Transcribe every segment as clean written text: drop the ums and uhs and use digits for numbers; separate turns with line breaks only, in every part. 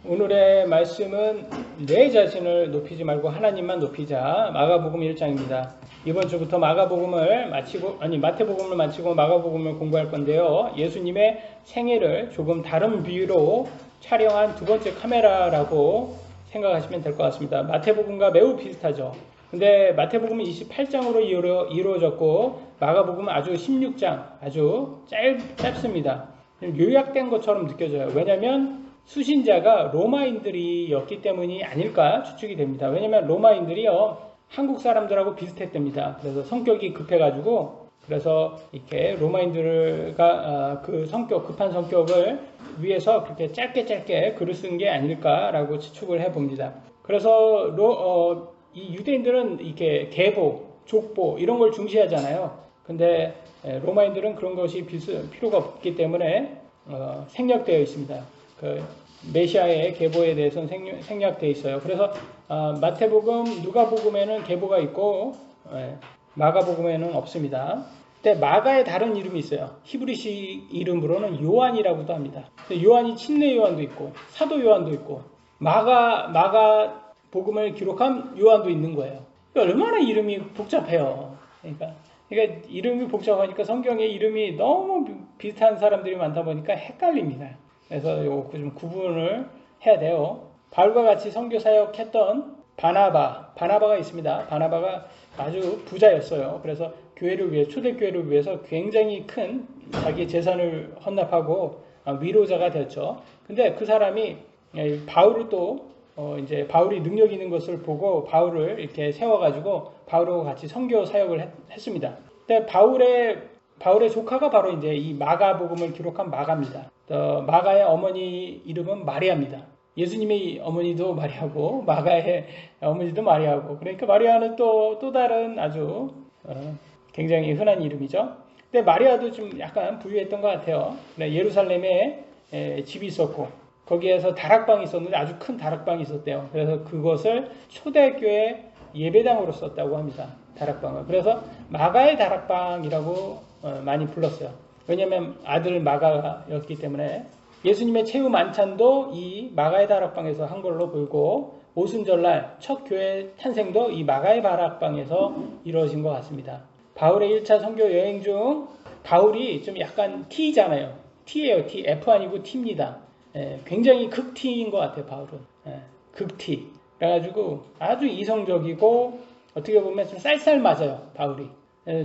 오늘의 말씀은 내 자신을 높이지 말고 하나님만 높이자. 마가복음 1장입니다. 이번 주부터 마태복음을 마치고 마가복음을 공부할 건데요. 예수님의 생애를 조금 다른 비유로 촬영한 두 번째 카메라라고 생각하시면 될 것 같습니다. 마태복음과 매우 비슷하죠. 근데 마태복음은 28장으로 이루어졌고 마가복음은 아주 16장, 아주 짧습니다. 요약된 것처럼 느껴져요. 왜냐하면 수신자가 로마인들이었기 때문이 아닐까 추측이 됩니다. 왜냐하면 로마인들이요 한국 사람들하고 비슷했답니다. 그래서 성격이 급해가지고 그래서 이렇게 로마인들과 그 급한 성격을 위해서 그렇게 짧게 글을 쓴 게 아닐까라고 추측을 해봅니다. 그래서 이 유대인들은 이렇게 계보, 족보 이런 걸 중시하잖아요. 근데 로마인들은 그런 것이 필요가 없기 때문에 생략되어 있습니다. 그 메시아의 계보에 대해서는 생략되어 있어요. 그래서 마태복음, 누가복음에는 계보가 있고 마가복음에는 없습니다. 근데 마가의 다른 이름이 있어요. 히브리식 이름으로는 요한이라고도 합니다. 요한이 침례 요한도 있고 사도 요한도 있고 마가 복음을 기록한 요한도 있는 거예요. 얼마나 이름이 복잡해요. 그러니까 이름이 복잡하니까 성경에 이름이 너무 비슷한 사람들이 많다 보니까 헷갈립니다. 그래서 요거 좀 구분을 해야 돼요. 바울과 같이 선교 사역했던 바나바가 있습니다. 바나바가 아주 부자였어요. 그래서 초대교회를 위해서 굉장히 큰 자기 재산을 헌납하고 위로자가 되었죠. 근데 그 사람이 바울을 이제 바울이 능력 있는 것을 보고 바울을 이렇게 세워가지고 바울과 같이 선교 사역을 했습니다. 근데 바울의 조카가 바로 이제 이 마가복음을 기록한 마가입니다. 마가의 어머니 이름은 마리아입니다. 예수님의 어머니도 마리아고 마가의 어머니도 마리아고 그러니까 마리아는 또 다른 아주 굉장히 흔한 이름이죠. 근데 마리아도 좀 약간 부유했던 것 같아요. 예루살렘에 집이 있었고 거기에서 다락방이 있었는데 아주 큰 다락방이 있었대요. 그래서 그것을 초대교회 예배당으로 썼다고 합니다. 다락방을. 그래서 마가의 다락방이라고 많이 불렀어요. 왜냐하면 아들 마가였기 때문에. 예수님의 최후 만찬도 이 마가의 다락방에서 한 걸로 보이고 오순절날 첫 교회 탄생도 이 마가의 다락방에서 이루어진 것 같습니다. 바울의 1차 선교 여행 중 바울이 좀 약간 T잖아요. T예요. T. F 아니고 T입니다. 굉장히 극T인 것 같아요. 바울은. 극T. 그래가지고 아주 이성적이고 어떻게 보면 좀 쌀쌀 맞아요. 바울이.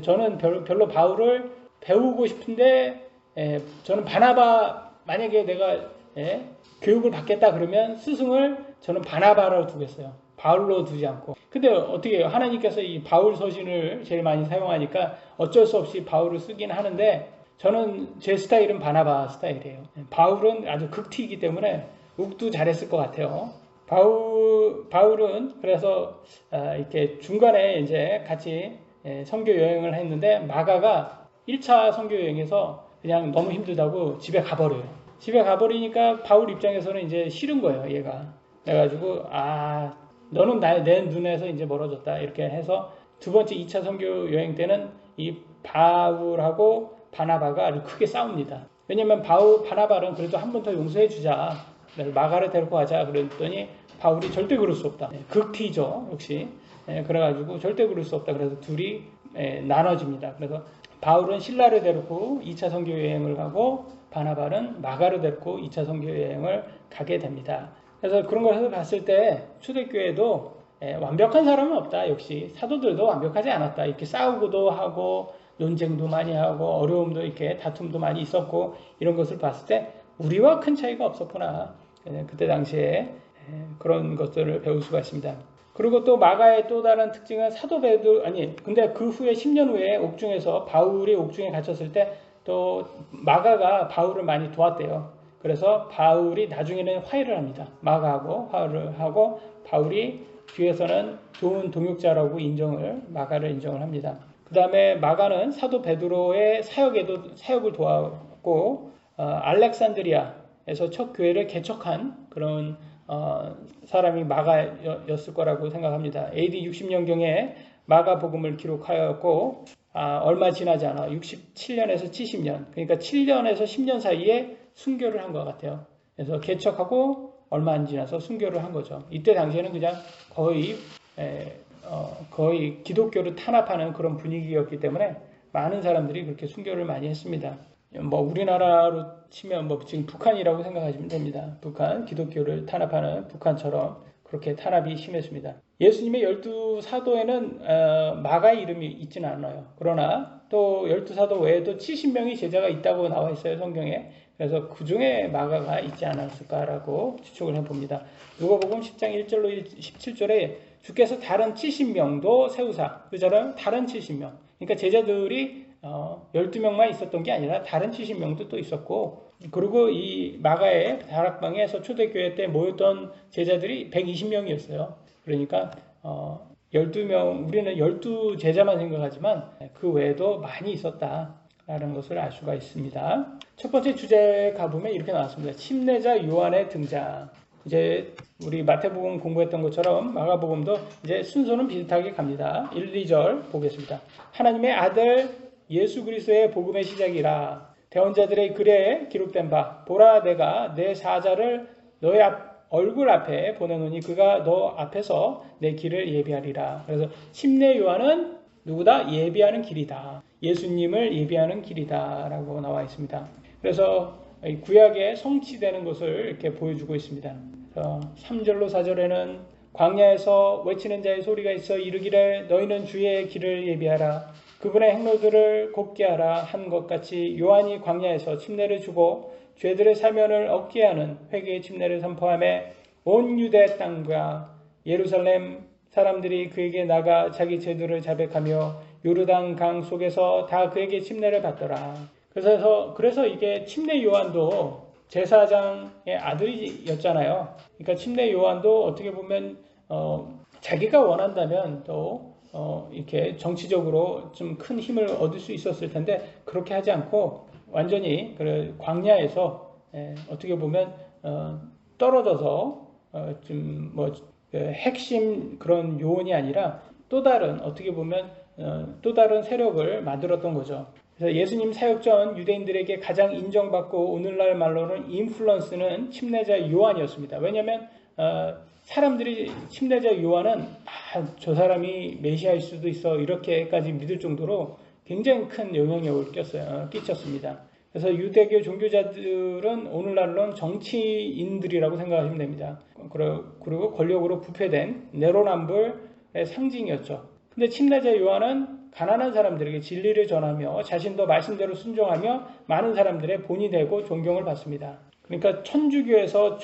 저는 별로 바울을 배우고 싶은데 저는 바나바 만약에 내가 교육을 받겠다 그러면 스승을 저는 바나바로 두겠어요. 바울로 두지 않고. 근데 어떻게 해요? 하나님께서 이 바울 서신을 제일 많이 사용하니까 어쩔 수 없이 바울을 쓰긴 하는데 저는 제 스타일은 바나바 스타일이에요. 바울은 아주 극티이기 때문에 욱도 잘했을 것 같아요. 바울은 그래서 이렇게 중간에 이제 같이 선교 여행을 했는데 마가가 1차 선교 여행에서 그냥 너무 힘들다고 집에 가버려요. 집에 가버리니까 바울 입장에서는 이제 싫은 거예요, 얘가. 그래가지고 너는 내 눈에서 이제 멀어졌다 이렇게 해서 두 번째 2차 선교 여행 때는 이 바울하고 바나바가 아주 크게 싸웁니다. 왜냐면 바나바는 그래도 한 번 더 용서해 주자. 마가를 데리고 가자 그랬더니 바울이 절대 그럴 수 없다. 극티죠 역시. 그래가지고 절대 그럴 수 없다. 그래서 둘이 나눠집니다. 그래서 바울은 신라를 데리고 2차 선교 여행을 가고 바나바는 마가를 데리고 2차 선교 여행을 가게 됩니다. 그래서 그런 것을 봤을 때 초대교회도 완벽한 사람은 없다. 역시 사도들도 완벽하지 않았다. 이렇게 싸우고도 하고 논쟁도 많이 하고 어려움도 이렇게 다툼도 많이 있었고 이런 것을 봤을 때 우리와 큰 차이가 없었구나. 그때 당시에 그런 것들을 배울 수가 있습니다. 그리고 또 마가의 또 다른 특징은 근데 그 후에 10년 후에 바울이 옥중에 갇혔을 때 또 마가가 바울을 많이 도왔대요. 그래서 바울이 나중에는 화해를 합니다. 마가하고 화해를 하고 바울이 뒤에서는 좋은 동역자라고 마가를 인정을 합니다. 그 다음에 마가는 사도 베드로의 사역을 도왔고 알렉산드리아에서 첫 교회를 개척한 그런 사람이 마가였을 거라고 생각합니다. AD 60년경에 마가복음을 기록하였고 얼마 지나지 않아 67년에서 70년 그러니까 7년에서 10년 사이에 순교를 한 것 같아요. 그래서 개척하고 얼마 안 지나서 순교를 한 거죠. 이때 당시에는 그냥 거의 기독교를 탄압하는 그런 분위기였기 때문에 많은 사람들이 그렇게 순교를 많이 했습니다. 뭐 우리나라로 치면 뭐 지금 북한이라고 생각하시면 됩니다. 북한, 기독교를 탄압하는 북한처럼 그렇게 탄압이 심했습니다. 예수님의 12사도에는 마가의 이름이 있지는 않아요. 그러나 또 12사도 외에도 70명의 제자가 있다고 나와 있어요, 성경에. 그래서 그 중에 마가가 있지 않았을까라고 추측을 해봅니다. 누가복음 10장 1절로 17절에 주께서 다른 70명도 세우사, 그처럼 다른 70명. 그러니까 제자들이 12명만 있었던 게 아니라 다른 70명도 또 있었고, 그리고 이 마가의 다락방에서 초대교회 때 모였던 제자들이 120명이었어요. 그러니까 12명, 우리는 12제자만 생각하지만 그 외에도 많이 있었다라는 것을 알 수가 있습니다. 첫 번째 주제에 가보면 이렇게 나왔습니다. 침례자 요한의 등장. 이제 우리 마태복음 공부했던 것처럼 마가복음도 이제 순서는 비슷하게 갑니다. 1, 2절 보겠습니다. 하나님의 아들 예수 그리스도의 복음의 시작이라. 대언자들의 글에 기록된 바 보라 내가 내 사자를 너의 얼굴 앞에 보내노니 그가 너 앞에서 내 길을 예비하리라. 그래서 침례 요한은 누구다? 예비하는 길이다. 예수님을 예비하는 길이다 라고 나와 있습니다. 그래서 구약에 성취되는 것을 이렇게 보여주고 있습니다. 3절로 4절에는 광야에서 외치는 자의 소리가 있어 이르기를 너희는 주의 길을 예비하라. 그분의 행로들을 곱게 하라 한 것 같이 요한이 광야에서 침례를 주고 죄들의 사면을 얻게 하는 회개의 침례를 선포하며 온 유대 땅과 예루살렘 사람들이 그에게 나가 자기 죄들을 자백하며 요르단 강 속에서 다 그에게 침례를 받더라. 그래서 이게 침례 요한도 제사장의 아들이었잖아요. 그러니까 침례 요한도 어떻게 보면 자기가 원한다면 또 이렇게 정치적으로 좀 큰 힘을 얻을 수 있었을 텐데 그렇게 하지 않고 완전히 광야에서 어떻게 보면 떨어져서 좀 뭐 핵심 그런 요원이 아니라 또 다른 어떻게 보면 또 다른 세력을 만들었던 거죠. 그래서 예수님 사역 전 유대인들에게 가장 인정받고 오늘날 말로는 인플루언스는 침례자 요한이었습니다. 왜냐하면 사람들이 침례자 요한은 저 사람이 메시아일 수도 있어 이렇게까지 믿을 정도로 굉장히 큰 영향력을 끼쳤습니다. 그래서 유대교 종교자들은 오늘날로는 정치인들이라고 생각하시면 됩니다. 그리고 권력으로 부패된 내로남불의 상징이었죠. 근데 침례자 요한은 가난한 사람들에게 진리를 전하며 자신도 말씀대로 순종하며 많은 사람들의 본이 되고 존경을 받습니다. 그러니까 천주교에서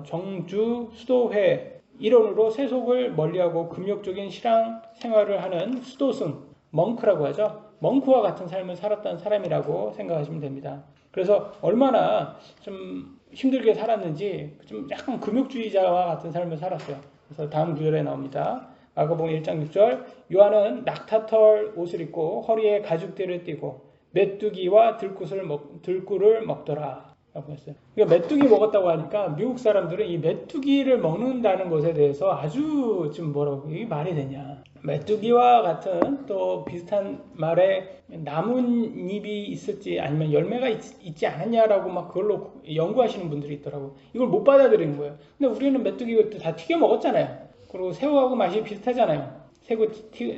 정주 수도회 일원으로 세속을 멀리하고 금욕적인 신앙 생활을 하는 수도승, 멍크라고 하죠. 멍크와 같은 삶을 살았던 사람이라고 생각하시면 됩니다. 그래서 얼마나 좀 힘들게 살았는지 좀 약간 금욕주의자와 같은 삶을 살았어요. 그래서 다음 구절에 나옵니다. 마가복음 1장 6절 요한은 낙타털 옷을 입고 허리에 가죽대를 띠고 메뚜기와 들꿀을 먹더라 라고 했어요. 그러니까 메뚜기 먹었다고 하니까 미국 사람들은 이 메뚜기를 먹는다는 것에 대해서 아주 좀 뭐라고 이게 말이 되냐. 메뚜기와 같은 또 비슷한 말에 나뭇잎이 있을지 아니면 열매가 있지 않았냐라고 막 그걸로 연구하시는 분들이 있더라고. 이걸 못 받아들이는 거예요. 근데 우리는 메뚜기 다 튀겨 먹었잖아요. 그리고 새우하고 맛이 비슷하잖아요.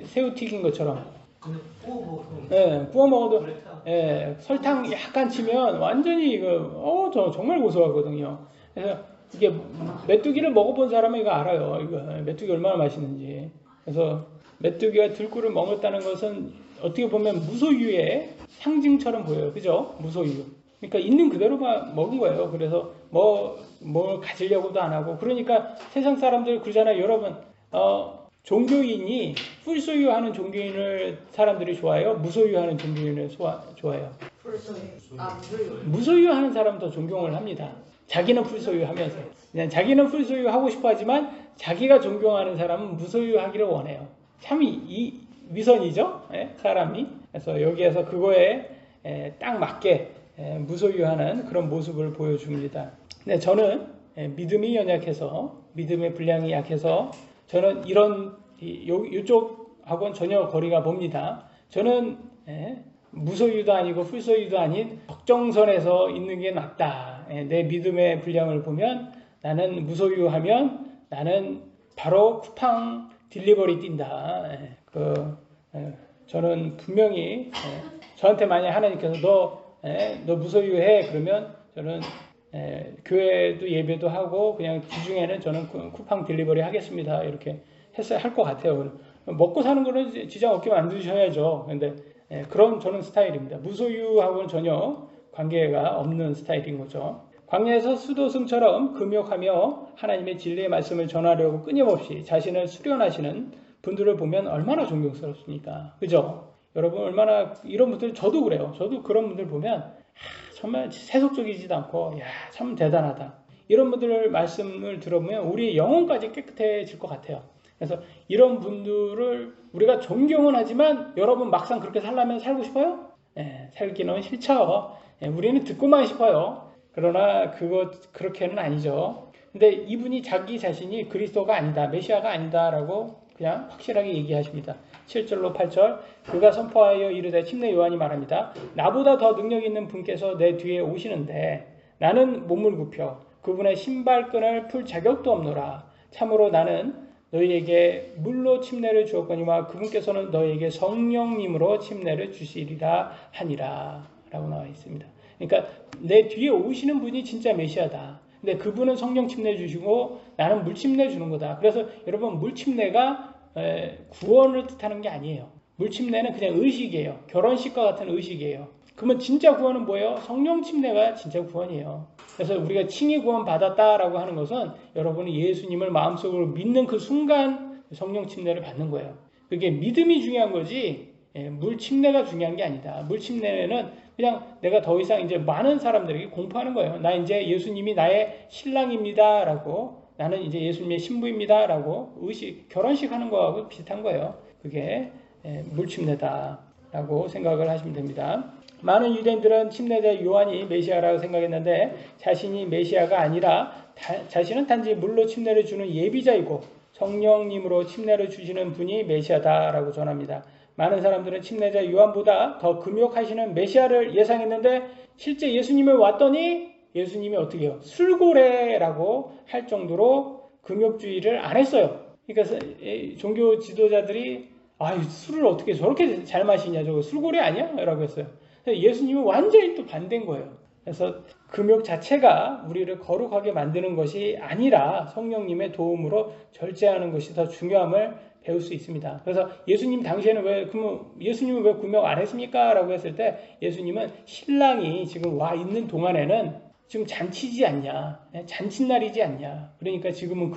새우 튀긴 것처럼. 구워 먹어도 설탕 약간 치면 완전히 이거 정말 고소하거든요. 그래서 이게 메뚜기를 먹어본 사람은 이거 알아요. 이거 메뚜기 얼마나 맛있는지. 그래서 메뚜기와 들꿀을 먹었다는 것은 어떻게 보면 무소유의 상징처럼 보여요. 그죠? 무소유. 그러니까 있는 그대로만 먹은 거예요. 그래서 뭘 가지려고도 안 하고. 그러니까 세상 사람들 그러잖아요. 여러분, 종교인이 풀소유하는 종교인을 사람들이 좋아해요? 무소유하는 종교인을 좋아해요? 무소유하는 사람 더 존경을 합니다. 자기는 풀소유하면서. 그냥 자기는 풀소유하고 싶어 하지만 자기가 존경하는 사람은 무소유하기를 원해요. 참 위선이죠? 사람이. 그래서 여기에서 그거에 딱 맞게 무소유하는 그런 모습을 보여줍니다. 근데 저는 믿음이 연약해서, 믿음의 분량이 약해서 저는 이쪽하고는 전혀 거리가 멉니다. 저는 무소유도 아니고 풀소유도 아닌 적정선에서 있는 게 낫다. 내 믿음의 분량을 보면 나는 무소유하면 나는 바로 쿠팡 딜리버리 뛴다. 저는 분명히 저한테 만약 하나님께서 너 무소유해 그러면 저는 교회도 예배도 하고 그냥 주중에는 저는 쿠팡 딜리버리 하겠습니다. 이렇게 했어야 할 것 같아요. 먹고 사는 거는 지장 없게 만드셔야죠. 근데 그런 저는 스타일입니다. 무소유하고는 전혀 관계가 없는 스타일인 거죠. 광야에서 수도승처럼 금욕하며 하나님의 진리의 말씀을 전하려고 끊임없이 자신을 수련하시는 분들을 보면 얼마나 존경스럽습니까? 그죠? 여러분 얼마나 이런 분들 저도 그래요. 저도 그런 분들 보면 정말 세속적이지도 않고 참 대단하다. 이런 분들 말씀을 들어보면 우리의 영혼까지 깨끗해질 것 같아요. 그래서 이런 분들을 우리가 존경은 하지만 여러분 막상 그렇게 살려면 살고 싶어요? 살기는 싫죠. 우리는 듣고만 싶어요. 그러나 그렇게는 아니죠. 근데 이분이 자기 자신이 그리스도가 아니다, 메시아가 아니다라고 그냥 확실하게 얘기하십니다. 7절로 8절 그가 선포하여 이르되 침례 요한이 말합니다. 나보다 더 능력 있는 분께서 내 뒤에 오시는데 나는 몸을 굽혀 그분의 신발끈을 풀 자격도 없노라. 참으로 나는 너희에게 물로 침례를 주었거니와 그분께서는 너희에게 성령님으로 침례를 주시리라 하니라 라고 나와 있습니다. 그러니까 내 뒤에 오시는 분이 진짜 메시아다. 근데 그분은 성령 침례 주시고 나는 물 침례 주는 거다. 그래서 여러분 물 침례가 구원을 뜻하는 게 아니에요. 물 침례는 그냥 의식이에요. 결혼식과 같은 의식이에요. 그러면 진짜 구원은 뭐예요? 성령 침례가 진짜 구원이에요. 그래서 우리가 칭의 구원 받았다라고 하는 것은 여러분이 예수님을 마음속으로 믿는 그 순간 성령 침례를 받는 거예요. 그게 믿음이 중요한 거지 물 침례가 중요한 게 아니다. 물 침례는 그냥 내가 더 이상 이제 많은 사람들에게 공포하는 거예요. 나 이제 예수님이 나의 신랑입니다라고 나는 이제 예수님의 신부입니다라고 결혼식 하는 거하고 비슷한 거예요. 그게 물 침례다라고 생각을 하시면 됩니다. 많은 유대인들은 침례자 요한이 메시아라고 생각했는데 자신이 메시아가 아니라 자신은 단지 물로 침례를 주는 예비자이고 성령님으로 침례를 주시는 분이 메시아다라고 전합니다. 많은 사람들은 침례자 요한보다 더 금욕하시는 메시아를 예상했는데 실제 예수님을 왔더니 예수님이 어떻게 해요? 술고래라고 할 정도로 금욕주의를 안 했어요. 그러니까 종교 지도자들이 술을 어떻게 저렇게 잘 마시냐 저거 술고래 아니야? 라고 했어요. 예수님은 완전히 또 반대인 거예요. 그래서 금욕 자체가 우리를 거룩하게 만드는 것이 아니라 성령님의 도움으로 절제하는 것이 더 중요함을 배울 수 있습니다. 그래서 예수님 당시에는 예수님은 왜 금욕 안 했습니까? 라고 했을 때 예수님은 신랑이 지금 와 있는 동안에는 지금 잔치지 않냐, 잔칫날이지 않냐. 그러니까 지금은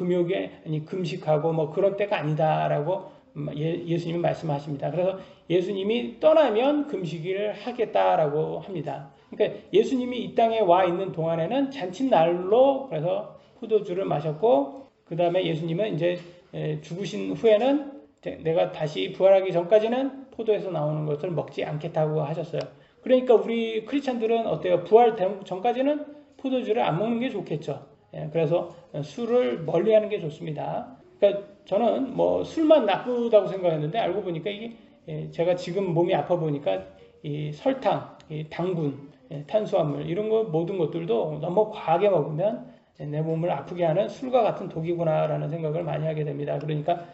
금식하고 뭐 그런 때가 아니다라고 예수님은 말씀하십니다. 그래서 예수님이 떠나면 금식을 하겠다라고 합니다. 그러니까 예수님이 이 땅에 와 있는 동안에는 잔칫날로 그래서 포도주를 마셨고 그 다음에 예수님은 이제 죽으신 후에는 내가 다시 부활하기 전까지는 포도에서 나오는 것을 먹지 않겠다고 하셨어요. 그러니까 우리 크리스찬들은 어때요? 부활 전까지는 포도주를 안 먹는 게 좋겠죠. 그래서 술을 멀리하는 게 좋습니다. 그러니까 저는 뭐 술만 나쁘다고 생각했는데 알고 보니까 이게 제가 지금 몸이 아파 보니까 이 설탕, 이 당분, 탄수화물 이런 거 모든 것들도 너무 과하게 먹으면 내 몸을 아프게 하는 술과 같은 독이구나라는 생각을 많이 하게 됩니다. 그러니까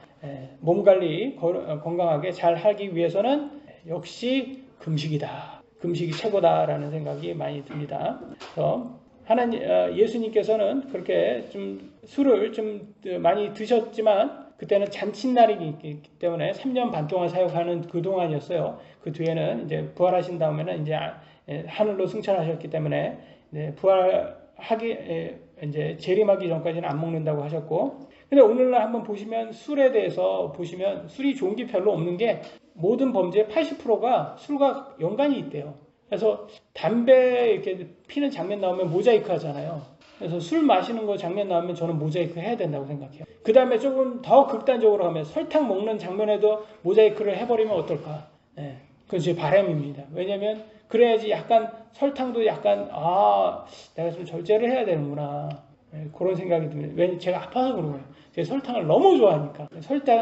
몸 관리 건강하게 잘 하기 위해서는 역시 금식이다. 금식이 최고다라는 생각이 많이 듭니다. 그래서 예수님께서는 그렇게 좀 술을 좀 많이 드셨지만 그때는 잔칫날이기 때문에 3년 반 동안 사역하는 그 동안이었어요. 그 뒤에는 이제 부활하신 다음에는 이제 하늘로 승천하셨기 때문에 이제 재림하기 전까지는 안 먹는다고 하셨고, 근데 오늘날 한번 보시면 술에 대해서 보시면 술이 좋은 게 별로 없는 게 모든 범죄의 80%가 술과 연관이 있대요. 그래서 담배 이렇게 피는 장면 나오면 모자이크 하잖아요. 그래서 술 마시는 거 장면 나오면 저는 모자이크 해야 된다고 생각해요. 그 다음에 조금 더 극단적으로 하면 설탕 먹는 장면에도 모자이크를 해버리면 어떨까? 그건 제 바람입니다. 왜냐면 그래야지 약간 설탕도 약간 내가 좀 절제를 해야 되는구나. 그런 생각이 듭니다. 왜냐면 제가 아파서 그런 거예요. 제가 설탕을 너무 좋아하니까.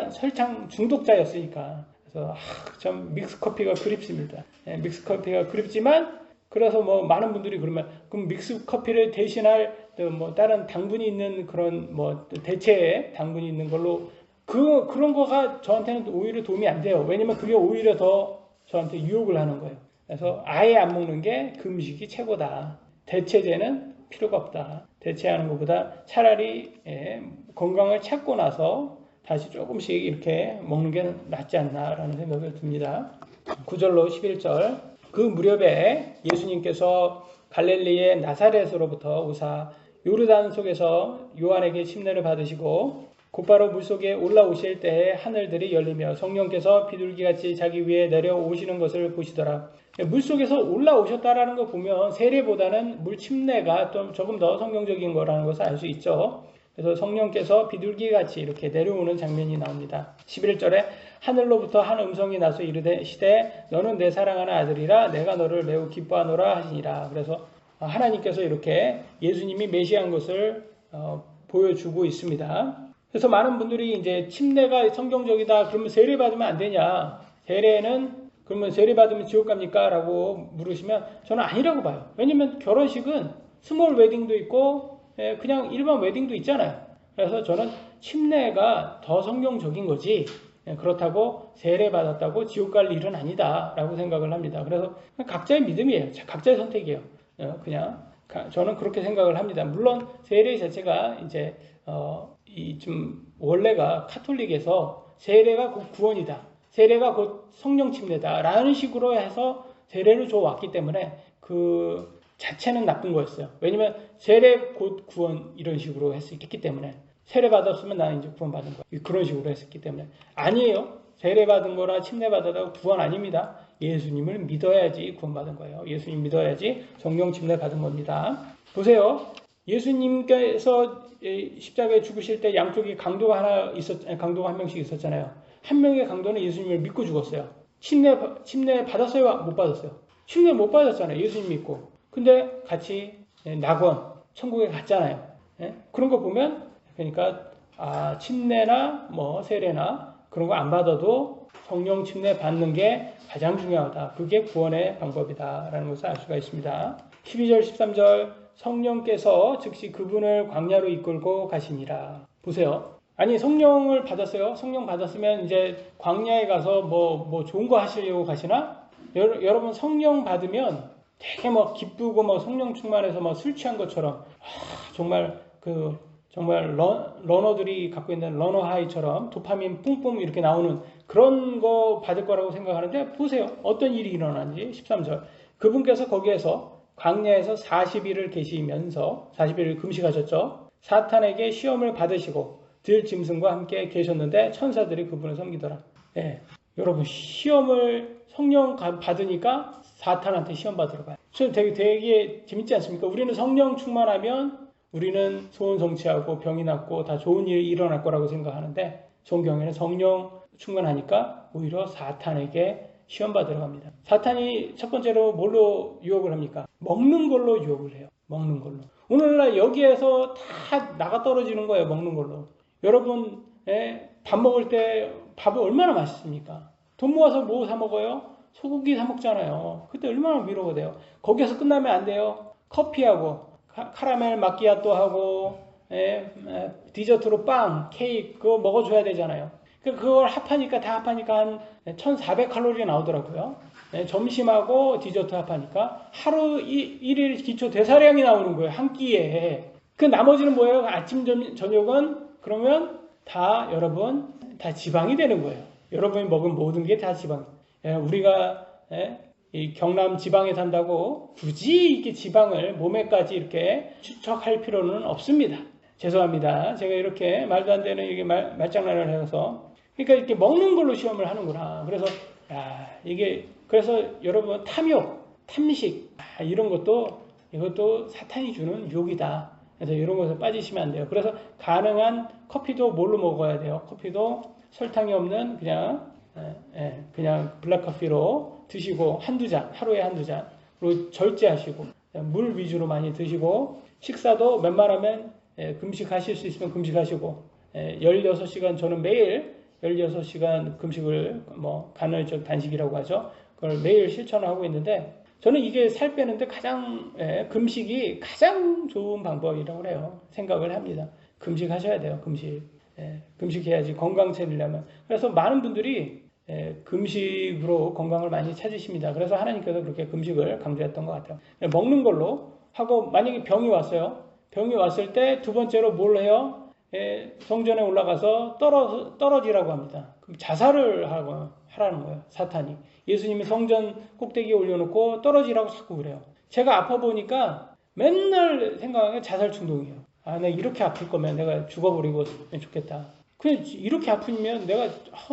설탕 중독자였으니까. 그래서 참 믹스커피가 그립습니다. 믹스커피가 그립지만 그래서 뭐 많은 분들이 그러면 그럼 믹스 커피를 대신할 뭐 다른 당분이 있는 그런 뭐 대체 당분이 있는 걸로 그런 거가 저한테는 오히려 도움이 안 돼요. 왜냐면 그게 오히려 더 저한테 유혹을 하는 거예요. 그래서 아예 안 먹는 게 그 음식이 최고다. 대체제는 필요가 없다. 대체하는 것보다 차라리 건강을 찾고 나서 다시 조금씩 이렇게 먹는 게 낫지 않나라는 생각이 듭니다. 9절로 11절. 그 무렵에 예수님께서 갈릴리의 나사렛으로부터 오사 요르단 속에서 요한에게 침례를 받으시고 곧바로 물속에 올라오실 때에 하늘들이 열리며 성령께서 비둘기같이 자기 위에 내려오시는 것을 보시더라. 물속에서 올라오셨다라는 거 보면 세례보다는 물 침례가 좀 조금 더 성경적인 거라는 것을 알 수 있죠. 그래서 성령께서 비둘기같이 이렇게 내려오는 장면이 나옵니다. 11절에 하늘로부터 한 음성이 나서 이르시되 너는 내 사랑하는 아들이라 내가 너를 매우 기뻐하노라 하시니라. 그래서 하나님께서 이렇게 예수님이 메시아인 것을 보여주고 있습니다. 그래서 많은 분들이 이제 침례가 성경적이다 그러면 세례 받으면 안 되냐, 세례는 그러면 세례 받으면 지옥 갑니까? 라고 물으시면 저는 아니라고 봐요. 왜냐면 결혼식은 스몰 웨딩도 있고 그냥 일반 웨딩도 있잖아요. 그래서 저는 침례가 더 성경적인 거지 그렇다고 세례 받았다고 지옥 갈 일은 아니다 라고 생각을 합니다. 그래서 각자의 믿음이에요. 각자의 선택이에요. 그냥 저는 그렇게 생각을 합니다. 물론 세례 자체가 이제 좀 원래가 카톨릭에서 세례가 곧 구원이다, 세례가 곧 성령 침례다 라는 식으로 해서 세례를 줘왔기 때문에 그 자체는 나쁜 거였어요. 왜냐면 세례 곧 구원 이런 식으로 했기 때문에 세례 받았으면 나는 이제 구원 받은 거야 그런 식으로 했었기 때문에 아니에요. 세례 받은 거나 침례 받았다고 구원 아닙니다. 예수님을 믿어야지 구원 받은 거예요. 예수님 믿어야지 성령 침례 받은 겁니다. 보세요. 예수님께서 십자가에 죽으실 때 양쪽에 강도가 강도가 한 명씩 있었잖아요. 한 명의 강도는 예수님을 믿고 죽었어요. 침례 받았어요? 못 받았어요? 침례 못 받았잖아요. 예수님 믿고. 근데 같이 낙원, 천국에 갔잖아요. 그런 거 보면 그러니까 침례나 뭐 세례나 그런 거 안 받아도 성령 침례 받는 게 가장 중요하다. 그게 구원의 방법이다라는 것을 알 수가 있습니다. 12절 13절 성령께서 즉시 그분을 광야로 이끌고 가시니라. 보세요. 아니 성령을 받았어요. 성령 받았으면 이제 광야에 가서 뭐 좋은 거 하시려고 가시나? 여러분 성령 받으면 되게 막 기쁘고 막 성령 충만해서 막 술 취한 것처럼 정말 러너들이 갖고 있는 러너 하이처럼 도파민 뿜뿜 이렇게 나오는 그런 거 받을 거라고 생각하는데 보세요. 어떤 일이 일어나는지 13절. 그분께서 거기에서 광야에서 40일을 계시면서 40일을 금식하셨죠. 사탄에게 시험을 받으시고 들 짐승과 함께 계셨는데 천사들이 그분을 섬기더라. 여러분 성령 받으니까 사탄한테 시험 받으러 가요. 되게 재밌지 않습니까? 우리는 성령 충만하면 우리는 소원 성취하고 병이 낫고 다 좋은 일이 일어날 거라고 생각하는데 성경에는 성령 충만하니까 오히려 사탄에게 시험 받으러 갑니다. 사탄이 첫 번째로 뭘로 유혹을 합니까? 먹는 걸로 유혹을 해요. 먹는 걸로. 오늘날 여기에서 다 나가 떨어지는 거예요. 먹는 걸로. 여러분 밥 먹을 때 밥이 얼마나 맛있습니까? 돈 모아서 뭐 사 먹어요? 소고기 사 먹잖아요. 그때 얼마나 위로가 돼요. 거기에서 끝나면 안 돼요. 커피하고 카라멜 마끼아또하고 디저트로 빵, 케이크 그거 먹어줘야 되잖아요. 그걸 합하니까 한 1400칼로리 나오더라고요. 점심하고 디저트 합하니까 하루 1일 기초 대사량이 나오는 거예요. 한 끼에. 그 나머지는 뭐예요? 아침, 저녁은 그러면 다 여러분 다 지방이 되는 거예요. 여러분이 먹은 모든 게 다 지방. 우리가 이 경남 지방에 산다고 굳이 이렇게 지방을 몸에까지 이렇게 추적할 필요는 없습니다. 죄송합니다. 제가 이렇게 말도 안 되는 이게 말장난을 해서 그러니까 이렇게 먹는 걸로 시험을 하는구나. 그래서 그래서 여러분 탐식 이런 이것도 사탄이 주는 유혹이다. 그래서 이런 것에 빠지시면 안 돼요. 그래서 가능한 커피도 뭘로 먹어야 돼요? 커피도 설탕이 없는 그냥 블랙커피로 드시고 하루에 한두 잔 그리고 절제하시고 물 위주로 많이 드시고 식사도 웬만하면 금식하실 수 있으면 금식하시고 16시간 저는 매일 16시간 금식을 간헐적 단식이라고 하죠. 그걸 매일 실천하고 있는데 저는 이게 살 빼는데 가장 금식이 가장 좋은 방법이라고 그래요. 생각을 합니다. 금식하셔야 돼요. 금식. 금식해야지 건강 차리려면. 그래서 많은 분들이 금식으로 건강을 많이 찾으십니다. 그래서 하나님께서 그렇게 금식을 강조했던 것 같아요. 먹는 걸로 하고 만약에 병이 왔어요. 병이 왔을 때 두 번째로 뭘 해요? 성전에 올라가서 떨어지라고 합니다. 그럼 자살을 하라는 거예요. 사탄이. 예수님이 성전 꼭대기에 올려놓고 떨어지라고 자꾸 그래요. 제가 아파 보니까 맨날 생각하는 게 자살 충동이에요. 아, 내가 이렇게 아플 거면 내가 죽어버리고 좋겠다. 그냥 이렇게 아프면 내가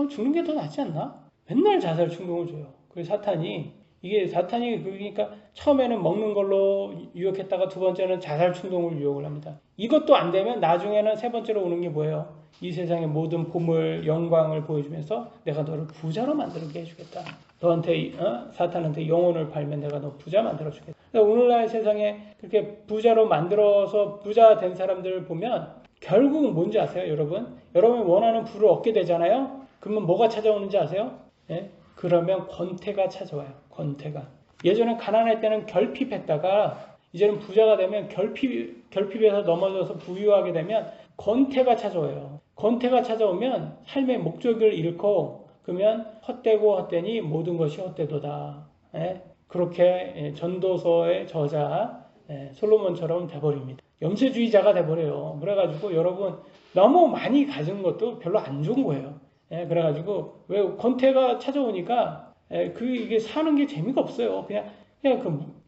죽는 게 더 낫지 않나? 맨날 자살 충동을 줘요. 그래서 사탄이 그러니까 처음에는 먹는 걸로 유혹했다가 두 번째는 자살 충동을 유혹을 합니다. 이것도 안 되면 나중에는 세 번째로 오는 게 뭐예요? 이 세상의 모든 보물, 영광을 보여주면서 내가 너를 부자로 만들게 해주겠다. 너한테 사탄한테 영혼을 팔면 내가 너 부자 만들어주겠다. 오늘날 세상에 그렇게 부자로 만들어서 부자 된 사람들 보면 결국은 뭔지 아세요, 여러분? 여러분이 원하는 부를 얻게 되잖아요. 그러면 뭐가 찾아오는지 아세요? 그러면 권태가 찾아와요. 권태가. 예전에 가난할 때는 결핍했다가 이제는 부자가 되면 결핍에서 넘어져서 부유하게 되면 권태가 찾아와요. 권태가 찾아오면 삶의 목적을 잃고 그러면 헛되고 헛되니 모든 것이 헛되도다. 그렇게 전도서의 저자 솔로몬처럼 돼버립니다. 염세주의자가 돼버려요. 그래가지고 여러분 너무 많이 가진 것도 별로 안 좋은 거예요. 그래가지고 왜 권태가 찾아오니까 이게 사는 게 재미가 없어요.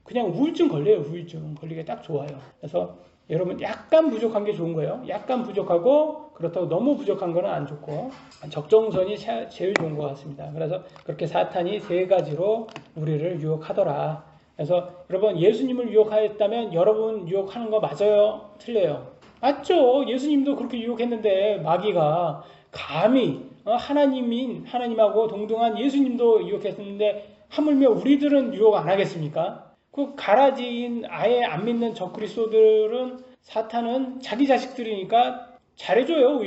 그냥 우울증 걸려요. 우울증 걸리게 딱 좋아요. 그래서 여러분 약간 부족한 게 좋은 거예요. 약간 부족하고 그렇다고 너무 부족한 거는 안 좋고 적정선이 제일 좋은 것 같습니다. 그래서 그렇게 사탄이 세 가지로 우리를 유혹하더라. 그래서 여러분 예수님을 유혹하였다면 여러분 유혹하는 거 맞아요? 틀려요? 맞죠. 예수님도 그렇게 유혹했는데 마귀가 감히 하나님하고 동등한 예수님도 유혹했는데 하물며 우리들은 유혹 안 하겠습니까? 그 가라지인 아예 안 믿는 적그리스도들은 사탄은 자기 자식들이니까 잘해줘요.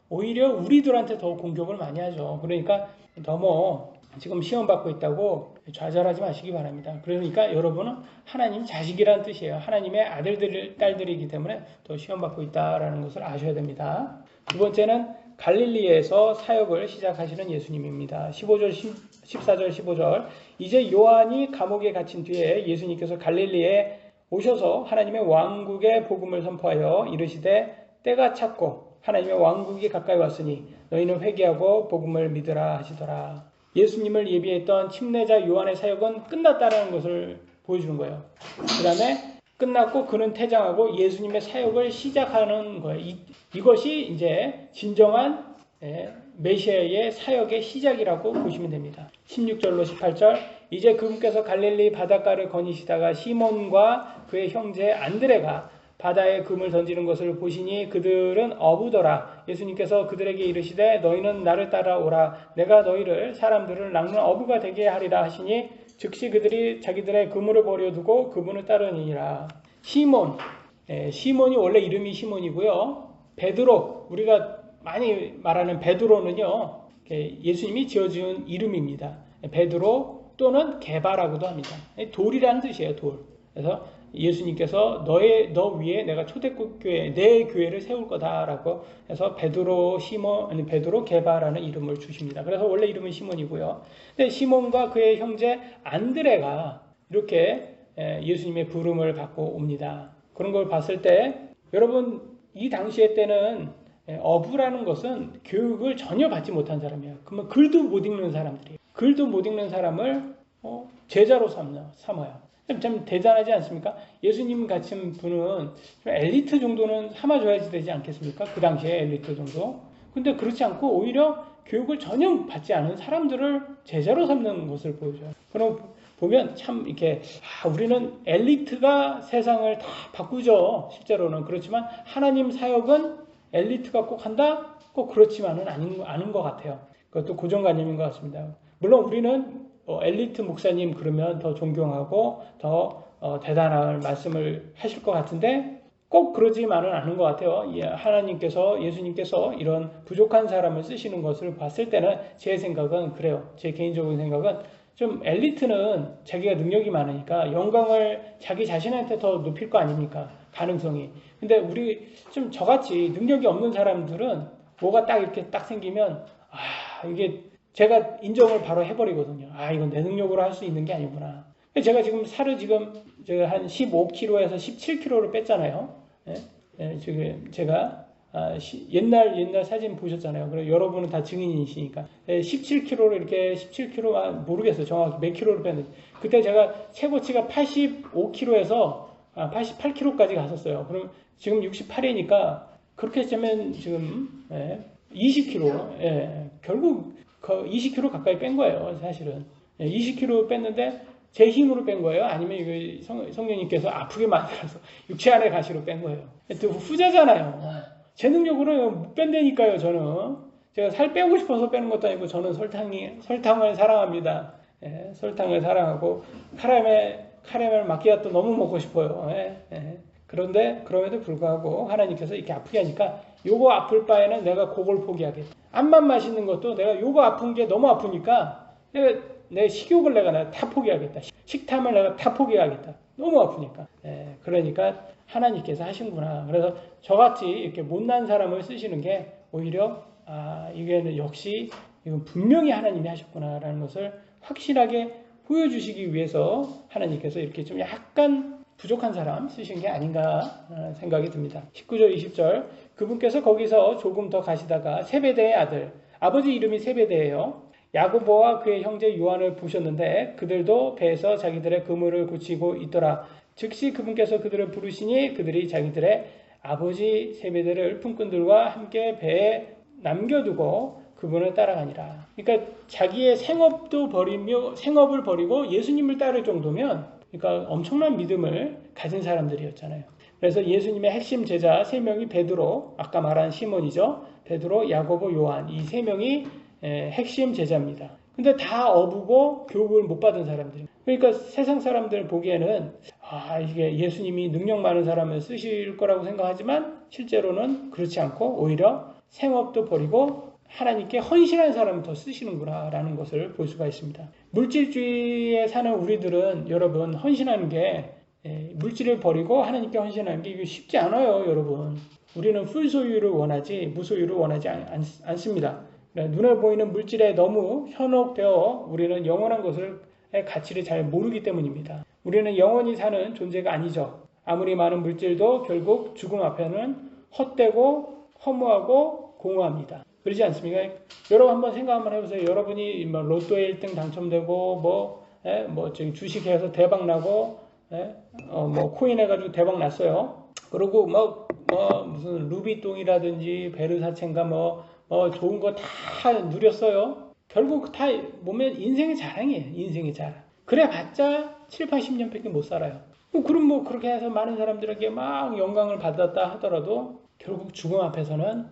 오히려 우리들한테 더 공격을 많이 하죠. 그러니까 너무 지금 시험 받고 있다고 좌절하지 마시기 바랍니다. 그러니까 여러분은 하나님 자식이라는 뜻이에요. 하나님의 아들들, 딸들이기 때문에 더 시험 받고 있다라는 것을 아셔야 됩니다. 두 번째는 갈릴리에서 사역을 시작하시는 예수님입니다. 14절 15절 이제 요한이 감옥에 갇힌 뒤에 예수님께서 갈릴리에 오셔서 하나님의 왕국의 복음을 선포하여 이르시되 때가 찼고 하나님의 왕국이 가까이 왔으니 너희는 회개하고 복음을 믿으라 하시더라. 예수님을 예비했던 침례자 요한의 사역은 끝났다는 것을 보여주는 거예요. 그 다음에 끝났고 그는 퇴장하고 예수님의 사역을 시작하는 거예요. 이것이 이제 진정한 메시아의 사역의 시작이라고 보시면 됩니다. 16절로 18절 이제 그분께서 갈릴리 바닷가를 거니시다가 시몬과 그의 형제 안드레가 바다에 금을 던지는 것을 보시니 그들은 어부더라. 예수님께서 그들에게 이르시되 너희는 나를 따라오라. 내가 너희를 사람들을 낚는 어부가 되게 하리라 하시니 즉시 그들이 자기들의 그물을 버려두고 그분을 따르니라. 시몬이 원래 이름이 시몬이고요. 베드로, 우리가 많이 말하는 베드로는요. 예수님이 지어준 이름입니다. 베드로 또는 게바라고도 합니다. 돌이라는 뜻이에요. 돌. 그래서 예수님께서 너 위에 내가 초대국 교회, 내 교회를 세울 거다라고 해서 베드로 게바라는 이름을 주십니다. 그래서 원래 이름은 시몬이고요. 근데 시몬과 그의 형제 안드레가 이렇게 예수님의 부름을 받고 옵니다. 그런 걸 봤을 때 여러분 이 당시에 때는 어부라는 것은 교육을 전혀 받지 못한 사람이에요. 그러면 글도 못 읽는 사람들이에요. 글도 못 읽는 사람을 제자로 삼아요. 참 대단하지 않습니까? 예수님 같은 분은 엘리트 정도는 삼아줘야지 되지 않겠습니까? 그 당시에 엘리트 정도. 근데 그렇지 않고 오히려 교육을 전혀 받지 않은 사람들을 제자로 삼는 것을 보여줘요. 그럼 보면 참 이렇게 우리는 엘리트가 세상을 다 바꾸죠. 실제로는. 그렇지만 하나님 사역은 엘리트가 꼭 한다? 꼭 그렇지만은 아닌 것 같아요. 그것도 고정관념인 것 같습니다. 물론 우리는 엘리트 목사님 그러면 더 존경하고 더 대단한 말씀을 하실 것 같은데 꼭 그러지만은 않은 것 같아요. 예수님께서 이런 부족한 사람을 쓰시는 것을 봤을 때는 제 생각은 그래요. 제 개인적인 생각은 좀 엘리트는 자기가 능력이 많으니까 영광을 자기 자신한테 더 높일 거 아닙니까? 가능성이. 근데 우리 좀 저같이 능력이 없는 사람들은 뭐가 딱 이렇게 딱 생기면 이게 제가 인정을 바로 해버리거든요. 이건 내 능력으로 할 수 있는 게 아니구나. 제가 지금 살을 지금 한 15kg에서 17kg를 뺐잖아요. 지금 제가 옛날 사진 보셨잖아요. 그리고 여러분은 다 증인이시니까 17kg를 이렇게 17kg 모르겠어요. 정확히 몇 킬로를 뺐는지. 그때 제가 최고치가 85kg에서 88kg까지 갔었어요. 그럼 지금 68이니까 그렇게 되면 지금 20kg 결국 20kg 가까이 뺀 거예요. 사실은 20kg 뺐는데 제 힘으로 뺀 거예요? 아니면 이거 성령님께서 아프게 만들어서 육체 안의 가시로 뺀 거예요? 또 후자잖아요. 제 능력으로 못 뺀다니까요. 저는 제가 살 빼고 싶어서 빼는 것도 아니고 저는 설탕을 사랑합니다. 설탕을 사랑하고 카라멜 마키아토 너무 먹고 싶어요. 그런데 그럼에도 불구하고 하나님께서 이렇게 아프게 하니까 요거 아플 바에는 내가 그걸 포기하겠다. 암만 맛있는 것도 내가 요거 아픈 게 너무 아프니까 내 식욕을 내가 다 포기하겠다. 식탐을 내가 다 포기하겠다. 너무 아프니까. 그러니까 하나님께서 하신구나. 그래서 저같이 이렇게 못난 사람을 쓰시는 게 오히려 이게는 역시 이건 분명히 하나님이 하셨구나라는 것을 확실하게 보여주시기 위해서 하나님께서 이렇게 좀 약간 부족한 사람 쓰신 게 아닌가 생각이 듭니다. 19절 20절 그분께서 거기서 조금 더 가시다가 세베대의 아들 아버지 이름이 세베대예요. 야고보와 그의 형제 요한을 보셨는데 그들도 배에서 자기들의 그물을 고치고 있더라. 즉시 그분께서 그들을 부르시니 그들이 자기들의 아버지 세베대를 품꾼들과 함께 배에 남겨두고 그분을 따라가니라. 그러니까 자기의 생업을 버리고 예수님을 따를 정도면 그러니까 엄청난 믿음을 가진 사람들이었잖아요. 그래서 예수님의 핵심 제자 3명이 베드로, 아까 말한 시몬이죠. 베드로, 야고보, 요한 이 3명이 핵심 제자입니다. 근데 다 어부고 교육을 못 받은 사람들. 그러니까 세상 사람들 보기에는 이게 예수님이 능력 많은 사람을 쓰실 거라고 생각하지만 실제로는 그렇지 않고 오히려 생업도 버리고 하나님께 헌신한 사람을 더 쓰시는구나 라는 것을 볼 수가 있습니다. 물질주의에 사는 우리들은 여러분 헌신하는 게 물질을 버리고 하나님께 헌신하는 게 이게 쉽지 않아요. 여러분 우리는 풀소유를 원하지 무소유를 원하지 않습니다. 눈에 보이는 물질에 너무 현혹되어 우리는 영원한 것의 가치를 잘 모르기 때문입니다. 우리는 영원히 사는 존재가 아니죠. 아무리 많은 물질도 결국 죽음 앞에는 헛되고 허무하고 공허합니다. 그러지 않습니까? 여러분 한번 생각 한번 해보세요. 여러분이 로또에 1등 당첨되고 저기 주식해서 대박 나고 코인 해가지고 대박 났어요. 그리고 무슨 루비똥이라든지 베르사체인가 좋은 거 다 누렸어요. 결국 다 보면 인생의 자랑이에요. 인생의 자랑. 그래봤자 7, 80년밖에 못 살아요. 그럼 그렇게 해서 많은 사람들에게 막 영광을 받았다 하더라도 결국 죽음 앞에서는